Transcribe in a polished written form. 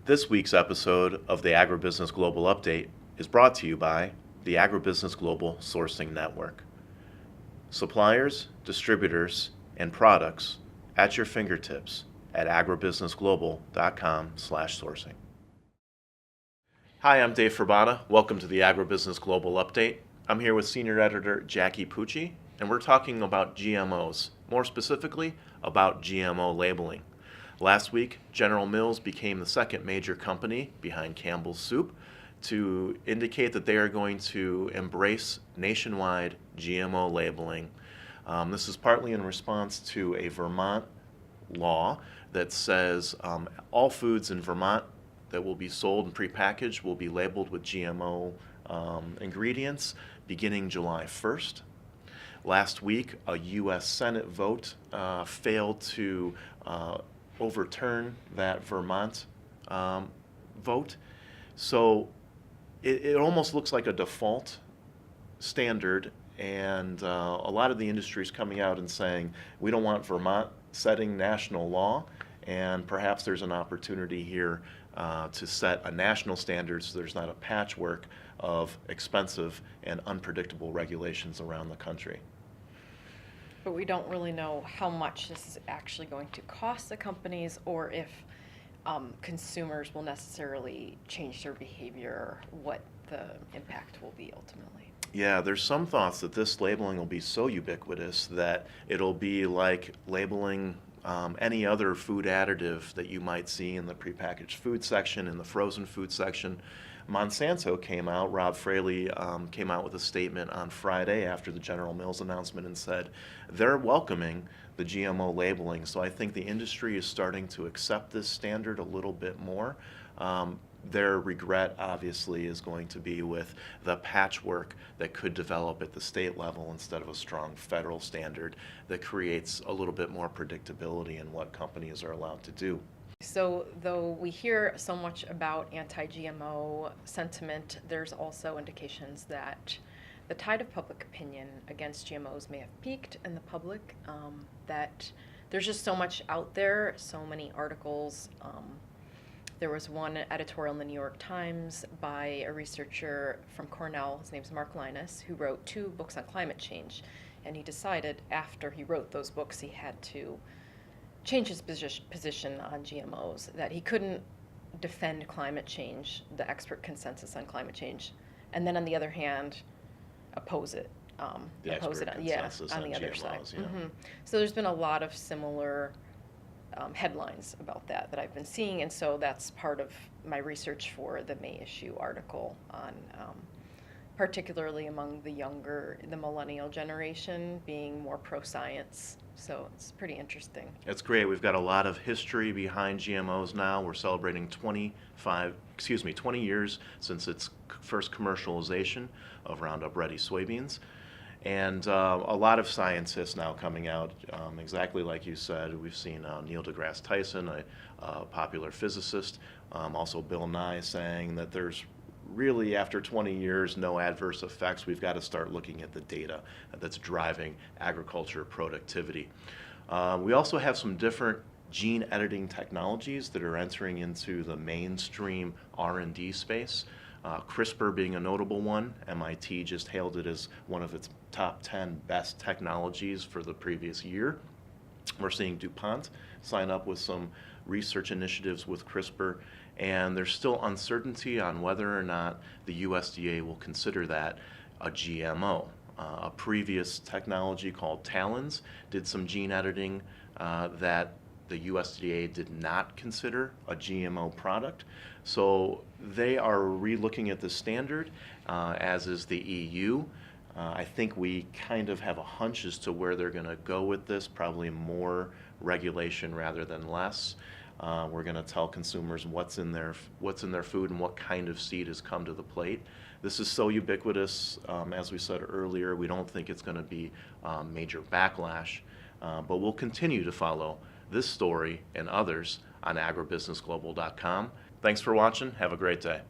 This week's episode of the Agribusiness Global Update is brought to you by the Agribusiness Global Sourcing Network. Suppliers, distributors, and products at your fingertips at agribusinessglobal.com/sourcing. Hi, I'm Dave Frabotta. Welcome to the Agribusiness Global Update. I'm here with Senior Editor Jackie Pucci, and we're talking about GMOs, more specifically about GMO labeling. Last week, General Mills became the second major company behind Campbell's Soup to indicate that they are going to embrace nationwide GMO labeling. This is partly in response to a Vermont law that says all foods in Vermont that will be sold and prepackaged will be labeled with GMO ingredients beginning July 1st. Last week, a U.S. Senate vote failed to overturn that Vermont vote. So it almost looks like a default standard, and a lot of the industry is coming out and saying, we don't want Vermont setting national law, and perhaps there's an opportunity here to set a national standard so there's not a patchwork of expensive and unpredictable regulations around the country. But we don't really know how much this is actually going to cost the companies, or if consumers will necessarily change their behavior, what the impact will be ultimately. Yeah, there's some thoughts that this labeling will be so ubiquitous that it'll be like labeling any other food additive that you might see in the prepackaged food section, in the frozen food section. Monsanto came out, Rob Fraley came out with a statement on Friday after the General Mills announcement and said they're welcoming the GMO labeling. So I think the industry is starting to accept this standard a little bit more. Their regret, obviously, is going to be with the patchwork that could develop at the state level instead of a strong federal standard that creates a little bit more predictability in what companies are allowed to do. So though we hear so much about anti-GMO sentiment, there's also indications that the tide of public opinion against GMOs may have peaked in the public, that there's just so much out there, so many articles. There was one editorial in the New York Times by a researcher from Cornell, his name's Mark Linus, who wrote 2 books on climate change. And he decided after he wrote those books he had to change his position on GMOs, that he couldn't defend climate change, the expert consensus on climate change, and then on the other hand, oppose it. Oppose it on the other GMOs, side. Yeah. Mm-hmm. So there's been a lot of similar headlines about that I've been seeing, and so that's part of my research for the May issue article on particularly among the millennial generation being more pro-science. So it's pretty interesting. It's great. We've got a lot of history behind GMOs now. We're celebrating 20 years since its first commercialization of Roundup Ready soybeans. And a lot of scientists now coming out, exactly like you said. We've seen Neil deGrasse Tyson, a popular physicist, also Bill Nye, saying that there's really, after 20 years, no adverse effects. We've got to start looking at the data that's driving agriculture productivity. We also have some different gene editing technologies that are entering into the mainstream R&D space. CRISPR being a notable one. MIT just hailed it as one of its top 10 best technologies for the previous year. We're seeing DuPont sign up with some research initiatives with CRISPR, and there's still uncertainty on whether or not the USDA will consider that a GMO. A previous technology called Talons did some gene editing that the USDA did not consider a GMO product. So they are re-looking at the standard, as is the EU. I think we kind of have a hunch as to where they're going to go with this, probably more regulation rather than less. We're going to tell consumers what's in their food and what kind of seed has come to the plate. This is so ubiquitous, as we said earlier, we don't think it's going to be major backlash, but we'll continue to follow this story and others on agribusinessglobal.com. Thanks for watching. Have a great day.